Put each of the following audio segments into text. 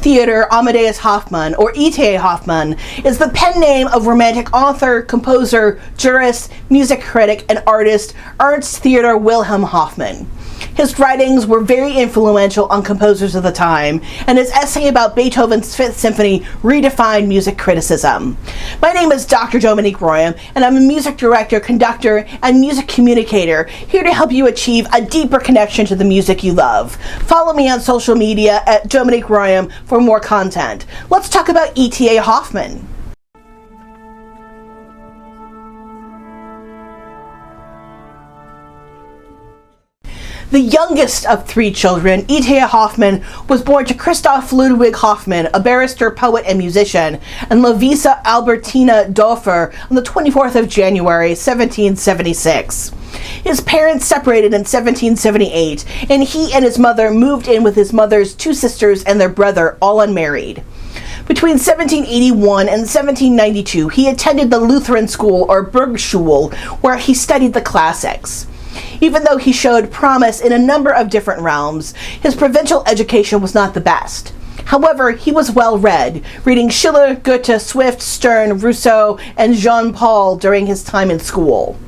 theater Amadeus Hoffmann, or E.T.A. Hoffmann, is the pen name of Romantic author, composer, jurist, music critic, and artist Ernst Theodor Wilhelm Hoffmann. His writings were very influential on composers of the time, and his essay about Beethoven's Fifth Symphony redefined music criticism. My name is Dr. Dominique Royam, and I'm a music director, conductor, and music communicator, here to help you achieve a deeper connection to the music you love. Follow me on social media at Dominique Royam for more content. Let's talk about E.T.A. Hoffmann. The youngest of three children, E.T.A. Hoffmann was born to Christoph Ludwig Hoffmann, a barrister, poet, and musician, and Lovisa Albertina Dofer on the 24th of January, 1776. His parents separated in 1778, and he and his mother moved in with his mother's two sisters and their brother, all unmarried. Between 1781 and 1792, he attended the Lutheran school, or Burgschule, where he studied the classics. Even though he showed promise in a number of different realms, his provincial education was not the best. However, he was well read, reading Schiller, Goethe, Swift, Sterne, Rousseau, and Jean-Paul during his time in school.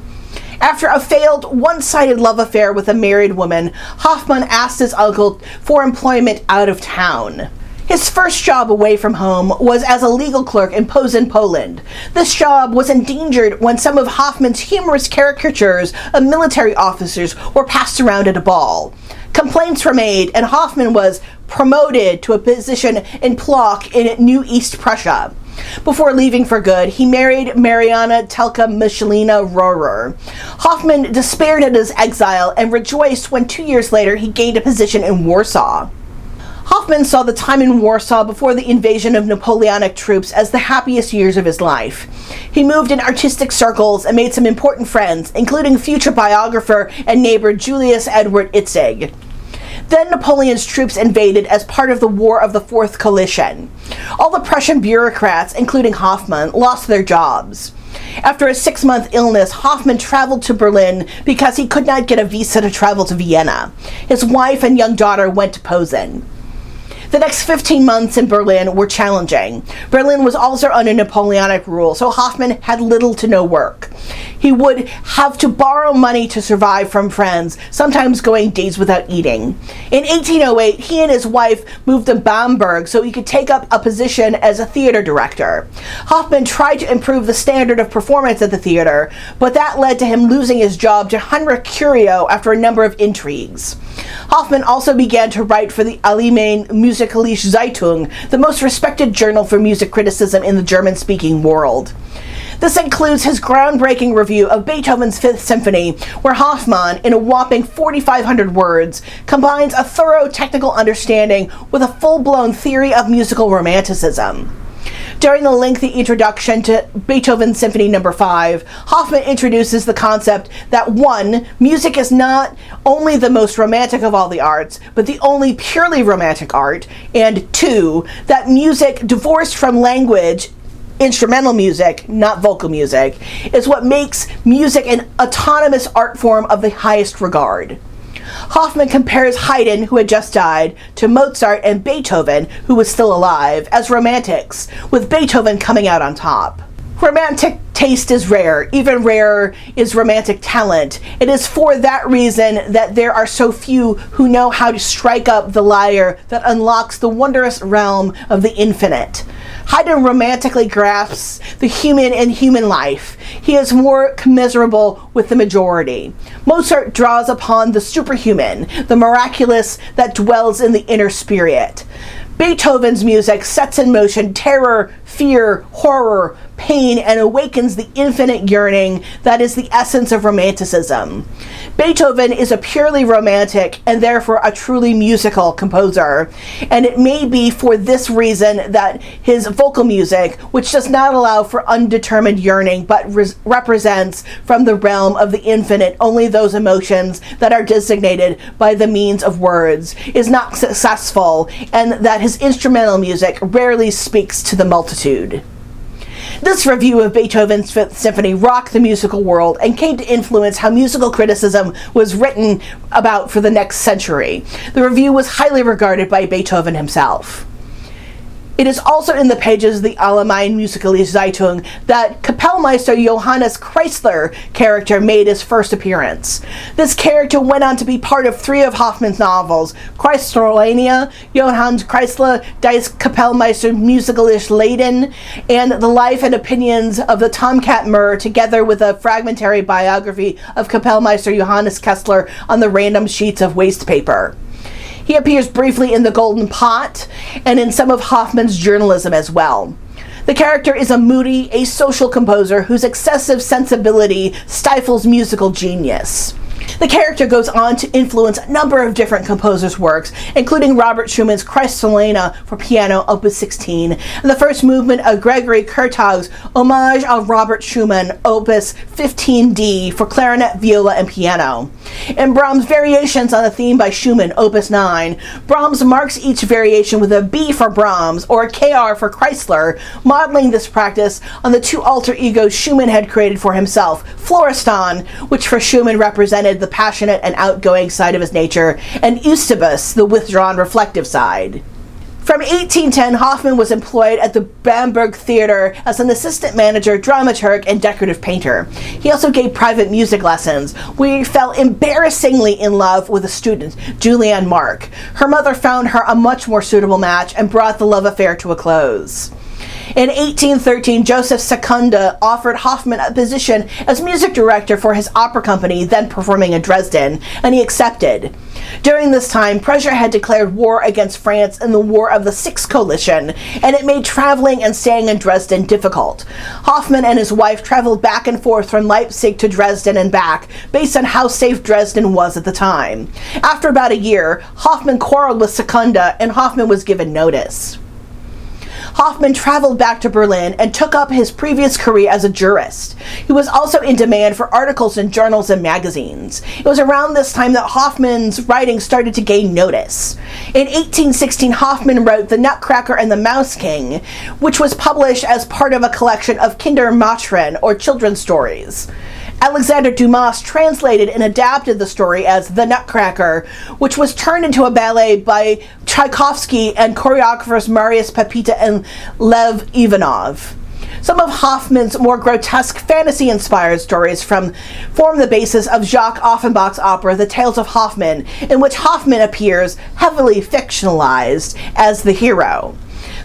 After a failed, one-sided love affair with a married woman, Hoffmann asked his uncle for employment out of town. His first job away from home was as a legal clerk in Posen, Poland. This job was endangered when some of Hoffmann's humorous caricatures of military officers were passed around at a ball. Complaints were made, and Hoffmann was promoted to a position in Plock in New East Prussia. Before leaving for good, he married Mariana Telka Michelina Rohrer. Hoffmann despaired at his exile and rejoiced when 2 years later he gained a position in Warsaw. Hoffmann saw the time in Warsaw before the invasion of Napoleonic troops as the happiest years of his life. He moved in artistic circles and made some important friends, including future biographer and neighbor Julius Edward Itzig. Then Napoleon's troops invaded as part of the War of the Fourth Coalition. All the Prussian bureaucrats, including Hoffmann, lost their jobs. After a 6-month illness, Hoffmann traveled to Berlin because he could not get a visa to travel to Vienna. His wife and young daughter went to Posen. The next 15 months in Berlin were challenging. Berlin was also under Napoleonic rule, so Hoffmann had little to no work. He would have to borrow money to survive from friends, sometimes going days without eating. In 1808, he and his wife moved to Bamberg so he could take up a position as a theater director. Hoffmann tried to improve the standard of performance at the theater, but that led to him losing his job to Heinrich Curio after a number of intrigues. Hoffmann also began to write for the Allgemeine musikalische Zeitung, the most respected journal for music criticism in the German-speaking world. This includes his groundbreaking review of Beethoven's Fifth Symphony, where Hoffmann, in a whopping 4,500 words, combines a thorough technical understanding with a full-blown theory of musical romanticism. During the lengthy introduction to Beethoven's Symphony No. 5, Hoffmann introduces the concept that 1. Music is not only the most romantic of all the arts, but the only purely romantic art, and 2. That music, divorced from language, instrumental music, not vocal music, is what makes music an autonomous art form of the highest regard. Hoffmann compares Haydn, who had just died, to Mozart and Beethoven, who was still alive, as romantics, with Beethoven coming out on top. Romantic taste is rare. Even rarer is romantic talent. It is for that reason that there are so few who know how to strike up the lyre that unlocks the wondrous realm of the infinite. Haydn romantically grasps the human in human life. He is more commiserable with the majority. Mozart draws upon the superhuman, the miraculous that dwells in the inner spirit. Beethoven's music sets in motion terror, fear, horror, pain, and awakens the infinite yearning that is the essence of romanticism. Beethoven is a purely romantic and therefore a truly musical composer, and it may be for this reason that his vocal music, which does not allow for undetermined yearning but represents from the realm of the infinite only those emotions that are designated by the means of words, is not successful, and that his instrumental music rarely speaks to the multitude. This review of Beethoven's Fifth Symphony rocked the musical world and came to influence how musical criticism was written about for the next century. The review was highly regarded by Beethoven himself. It is also in the pages of the Allgemeine musikalische Zeitung that Kapellmeister Johannes Kreisler character made his first appearance. This character went on to be part of 3 of Hoffmann's novels, Kreislerlinie, Johannes Kreisler, Das Kapellmeister musikalische Leben, and The Life and Opinions of the Tomcat Mur, together with a fragmentary biography of Kapellmeister Johannes Kreisler on the random sheets of waste paper. He appears briefly in The Golden Pot and in some of Hoffmann's journalism as well. The character is a moody, asocial composer whose excessive sensibility stifles musical genius. The character goes on to influence a number of different composers' works, including Robert Schumann's Kreislerlinie for piano, Opus 16, and the first movement of Gregory Kurtág's Hommage à Robert Schumann, Opus 15D for clarinet, viola, and piano. In Brahms' Variations on a Theme by Schumann, Opus 9, Brahms marks each variation with a B for Brahms or a KR for Kreisler, modeling this practice on the 2 alter egos Schumann had created for himself, Florestan, which for Schumann represented the passionate and outgoing side of his nature, and Eusebus, the withdrawn, reflective side. From 1810, Hoffmann was employed at the Bamberg Theater as an assistant manager, dramaturg, and decorative painter. He also gave private music lessons, where he fell embarrassingly in love with a student, Julianne Mark. Her mother found her a much more suitable match and brought the love affair to a close. In 1813, Joseph Secunda offered Hoffmann a position as music director for his opera company, then performing in Dresden, and he accepted. During this time, Prussia had declared war against France in the War of the Sixth Coalition, and it made traveling and staying in Dresden difficult. Hoffmann and his wife traveled back and forth from Leipzig to Dresden and back, based on how safe Dresden was at the time. After about a year, Hoffmann quarreled with Secunda, and Hoffmann was given notice. Hoffmann traveled back to Berlin and took up his previous career as a jurist. He was also in demand for articles in journals and magazines. It was around this time that Hoffmann's writing started to gain notice. In 1816, Hoffmann wrote The Nutcracker and the Mouse King, which was published as part of a collection of Kindermärchen, or children's stories. Alexander Dumas translated and adapted the story as The Nutcracker, which was turned into a ballet by Tchaikovsky and choreographers Marius Pepita and Lev Ivanov. Some of Hoffmann's more grotesque fantasy-inspired stories form the basis of Jacques Offenbach's opera The Tales of Hoffmann, in which Hoffmann appears, heavily fictionalized, as the hero.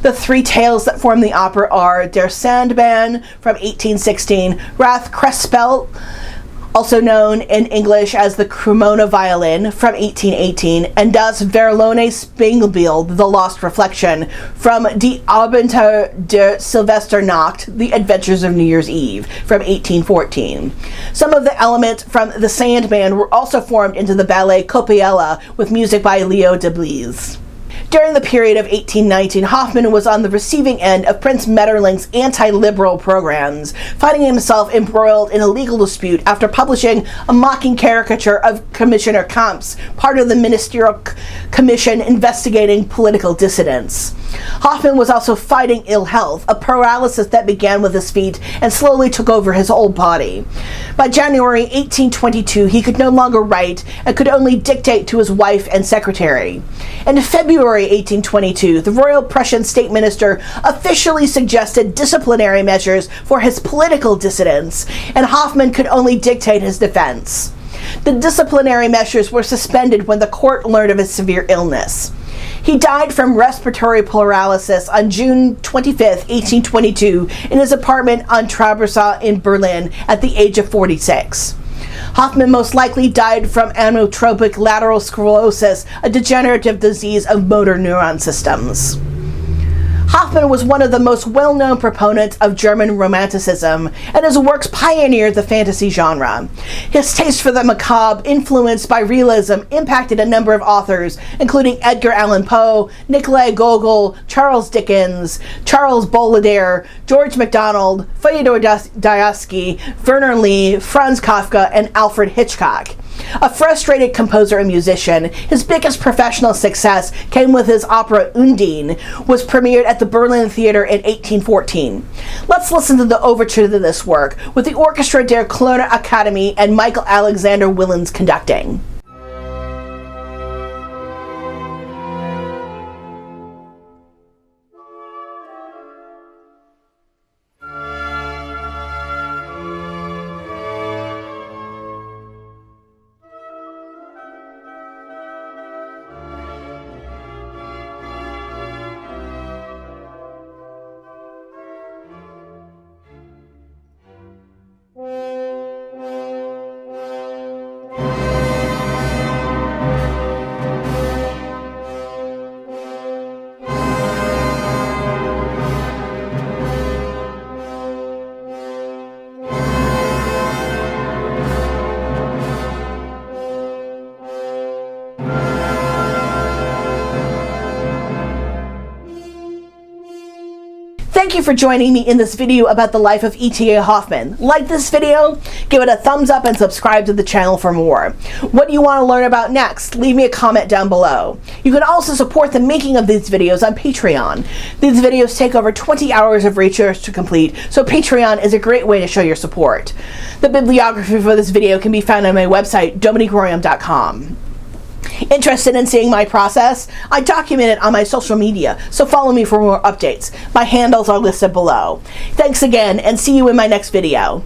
The 3 tales that form the opera are Der Sandmann from 1816, Rath Crespel, also known in English as the Cremona Violin from 1818, and Das verlorene Spiegelbild, The Lost Reflection, from Die Abenteuer der Silvesternacht, The Adventures of New Year's Eve, from 1814. Some of the elements from The Sandman were also formed into the ballet Copiella, with music by Leo Deblise. During the period of 1819, Hoffmann was on the receiving end of Prince Metterlinck's anti-liberal programs, finding himself embroiled in a legal dispute after publishing a mocking caricature of Commissioner Kamps, part of the ministerial commission investigating political dissidents. Hoffmann was also fighting ill health, a paralysis that began with his feet and slowly took over his whole body. By January 1822, he could no longer write and could only dictate to his wife and secretary. In February 1822, the Royal Prussian State Minister officially suggested disciplinary measures for his political dissidents, and Hoffmann could only dictate his defense. The disciplinary measures were suspended when the court learned of his severe illness. He died from respiratory paralysis on June 25, 1822, in his apartment on Traubersaal in Berlin at the age of 46. Hoffmann most likely died from amyotrophic lateral sclerosis, a degenerative disease of motor neuron systems. Hoffmann was one of the most well-known proponents of German romanticism, and his works pioneered the fantasy genre. His taste for the macabre, influenced by realism, impacted a number of authors, including Edgar Allan Poe, Nikolai Gogol, Charles Dickens, Charles Baudelaire, George MacDonald, Fyodor Dostoevsky, Werner Lee, Franz Kafka, and Alfred Hitchcock. A frustrated composer and musician, his biggest professional success came with his opera Undine, was premiered at the Berlin Theater in 1814. Let's listen to the overture to this work, with the Orchestra der Kölner Akademie and Michael Alexander Willens conducting. Thank you for joining me in this video about the life of E.T.A. Hoffmann. Like this video, give it a thumbs up and subscribe to the channel for more. What do you want to learn about next? Leave me a comment down below. You can also support the making of these videos on Patreon. These videos take over 20 hours of research to complete, so Patreon is a great way to show your support. The bibliography for this video can be found on my website, dominicroyam.com. Interested in seeing my process? I document it on my social media, so follow me for more updates. My handles are listed below. Thanks again, and see you in my next video.